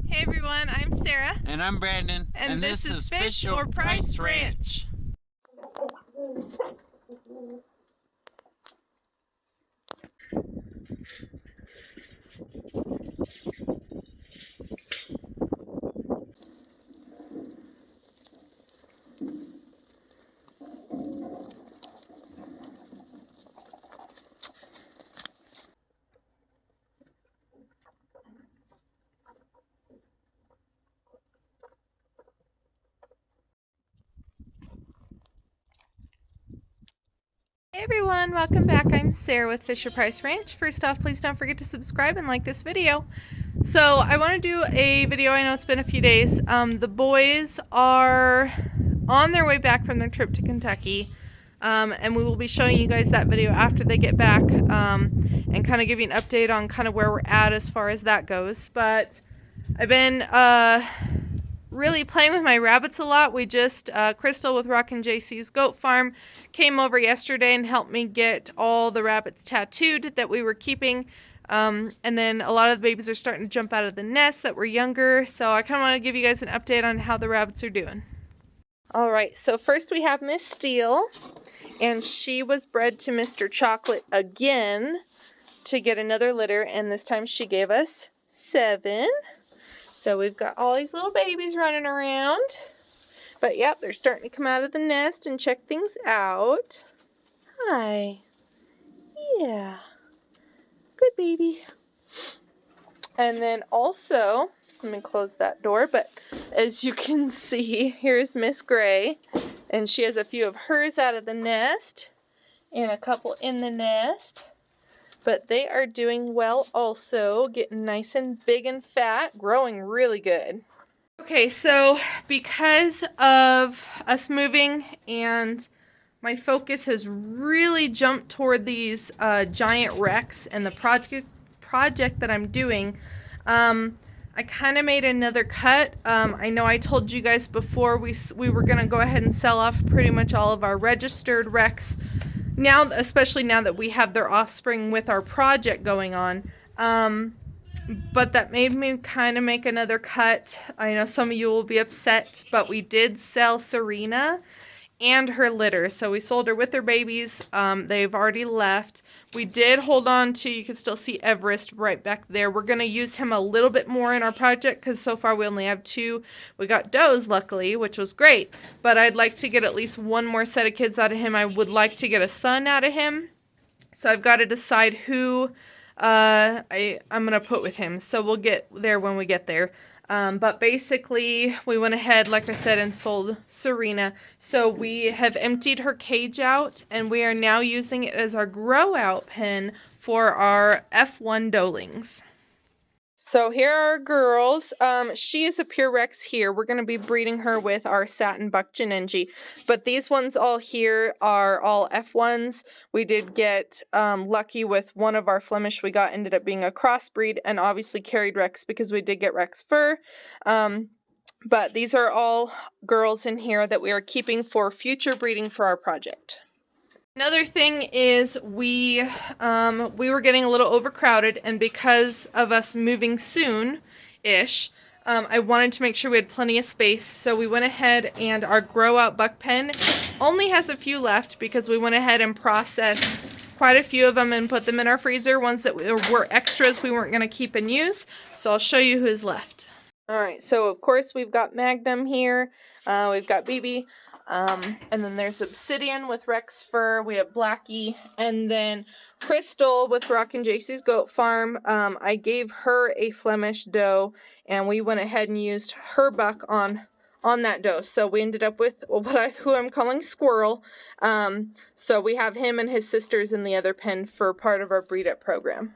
Hey everyone, I'm Sarah. And I'm Brandon. And this is Fish or Price Ranch. Hey everyone, welcome back. I'm Sarah with Fish or Price Ranch. First off, please don't forget to subscribe and like this video. So I want to do a video. I know it's been a few days. The boys are on their way back from their trip to Kentucky. And we will be showing you guys that video after they get back, and kind of give you an update on kind of where we're at as far as that goes. But I've been really playing with my rabbits a lot. We just, Crystal with Rock and JC's Goat Farm came over yesterday and helped me get all the rabbits tattooed that we were keeping. And then a lot of the babies are starting to jump out of the nest that were younger. So I kind of want to give you guys an update on how the rabbits are doing. All right, so first we have Miss Steele, and she was bred to Mr. Chocolate again to get another litter, and this time she gave us 7. So we've got all these little babies running around. But yep, they're starting to come out of the nest and check things out. Hi. Yeah. Good baby. And then also, let me close that door, but as you can see, here's Miss Gray. And she has a few of hers out of the nest and a couple in the nest. But they are doing well also, getting nice and big and fat, growing really good. Okay, so because of us moving and my focus has really jumped toward these giant wrecks and the project that I'm doing, I kind of made another cut. I know I told you guys before we were going to go ahead and sell off pretty much all of our registered wrecks. Now, especially now that we have their offspring with our project going on. But that made me kind of make another cut. I know some of you will be upset, but we did sell Serena and her litter. So we sold her with her babies. They've already left. We did hold on to, you can still see Everest right back there. We're going to use him a little bit more in our project because so far we only have 2. We got does, luckily, which was great. But I'd like to get at least one more set of kids out of him. I would like to get a son out of him. So I've got to decide who I'm going to put with him. So we'll get there when we get there. But basically, we went ahead, like I said, and sold Serena. So we have emptied her cage out, and we are now using it as our grow-out pen for our F1 doelings. So here are our girls. She is a pure Rex here. We're going to be breeding her with our satin buck Janenji. But these ones all here are all F1s. We did get lucky with one of our Flemish we got ended up being a crossbreed, and obviously carried Rex because we did get Rex fur. But these are all girls in here that we are keeping for future breeding for our project. Another thing is we were getting a little overcrowded, and because of us moving soon-ish, I wanted to make sure we had plenty of space, so we went ahead and our grow-out buck pen only has a few left because we went ahead and processed quite a few of them and put them in our freezer, ones that were extras we weren't going to keep and use, so I'll show you who's left. Alright, so of course we've got Magnum here, we've got BB, and then there's Obsidian with Rex fur, we have Blackie, and then Crystal with Rock and JC's Goat Farm. I gave her a Flemish doe, and we went ahead and used her buck on that doe. So we ended up with who I'm calling Squirrel. So we have him and his sisters in the other pen for part of our breed up program.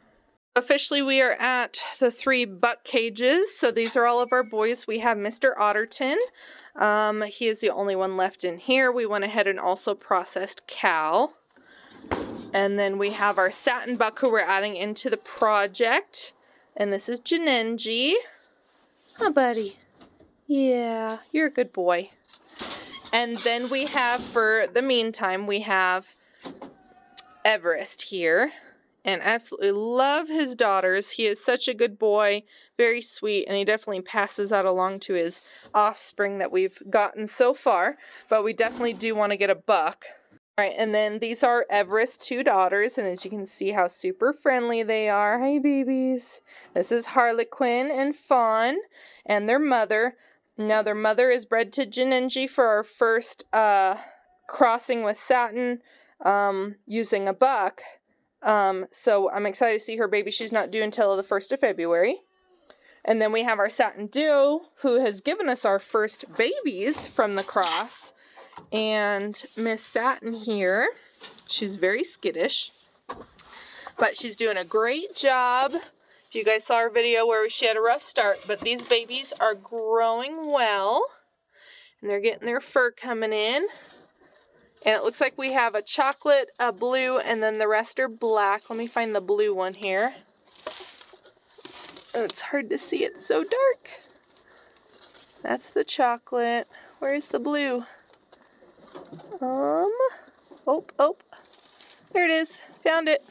Officially, we are at the 3 buck cages. So these are all of our boys. We have Mr. Otterton. He is the only one left in here. We went ahead and also processed Cal. And then we have our satin buck who we're adding into the project. And this is Janenji. Huh, buddy? Yeah, you're a good boy. And then we have, for the meantime, we have Everest here. and absolutely love his daughters. He is such a good boy, very sweet, and he definitely passes that along to his offspring that we've gotten so far, but we definitely do want to get a buck. All right, and then these are Everest's 2 daughters, and as you can see how super friendly they are. Hey, babies. This is Harlequin and Fawn, and their mother. Now, their mother is bred to Janenji for our first crossing with Satin using a buck. So I'm excited to see her baby. She's not due until the 1st of February. And then we have our Satin Doe, who has given us our first babies from the cross. And Miss Satin here, she's very skittish, but she's doing a great job. If you guys saw our video where she had a rough start, but these babies are growing well, and they're getting their fur coming in. And it looks like we have a chocolate, a blue, and then the rest are black. Let me find the blue one here. Oh, it's hard to see, it's so dark. That's the chocolate. Where's the blue? Oh, there it is. Found it.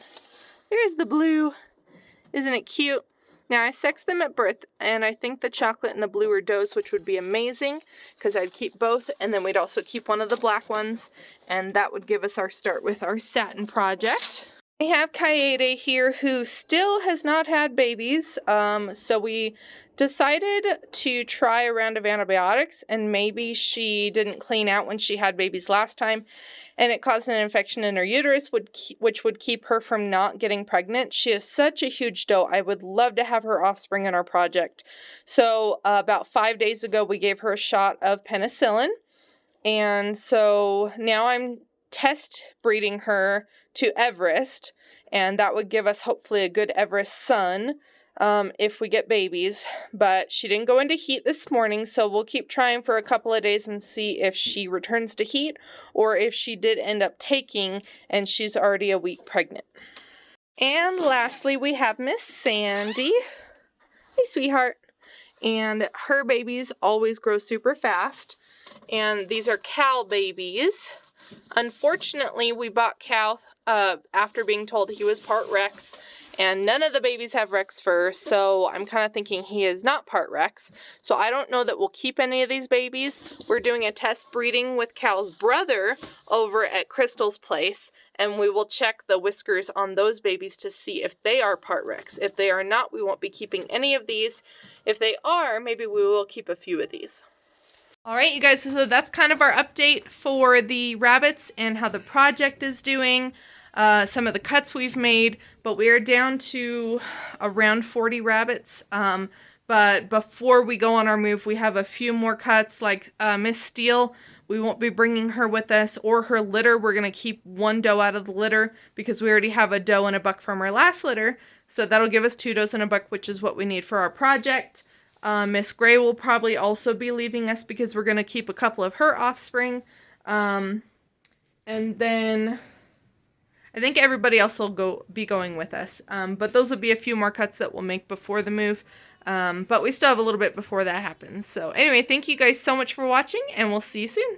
There's the blue. Isn't it cute? Now, I sexed them at birth, and I think the chocolate and the blue are does, which would be amazing, because I'd keep both, and then we'd also keep one of the black ones, and that would give us our start with our Satin project. We have Kaede here, who still has not had babies, so we decided to try a round of antibiotics, and maybe she didn't clean out when she had babies last time, and it caused an infection in her uterus, which would keep her from not getting pregnant. She is such a huge doe. I would love to have her offspring in our project. So about 5 days ago, we gave her a shot of penicillin, and so now I'm test breeding her to Everest, and that would give us hopefully a good Everest son if we get babies. But she didn't go into heat this morning, so we'll keep trying for a couple of days and see if she returns to heat or if she did end up taking and she's already a week pregnant. And lastly, we have Miss Sandy. Hey, sweetheart. And her babies always grow super fast. And these are Cal babies. Unfortunately, we bought Cal after being told he was part Rex, and none of the babies have Rex fur, so I'm kind of thinking he is not part Rex. So I don't know that we'll keep any of these babies. We're doing a test breeding with Cal's brother over at Crystal's place, and we will check the whiskers on those babies to see if they are part Rex. If they are not, we won't be keeping any of these. If they are, maybe we will keep a few of these. All right, you guys, so that's kind of our update for the rabbits and how the project is doing, some of the cuts we've made, but we are down to around 40 rabbits. But before we go on our move, we have a few more cuts, like Miss Steele. We won't be bringing her with us or her litter. We're going to keep one doe out of the litter because we already have a doe and a buck from our last litter. So that'll give us 2 does and a buck, which is what we need for our project. Miss Gray will probably also be leaving us because we're going to keep a couple of her offspring. And then I think everybody else will be going with us. But those will be a few more cuts that we'll make before the move. But we still have a little bit before that happens. So anyway, thank you guys so much for watching, and we'll see you soon.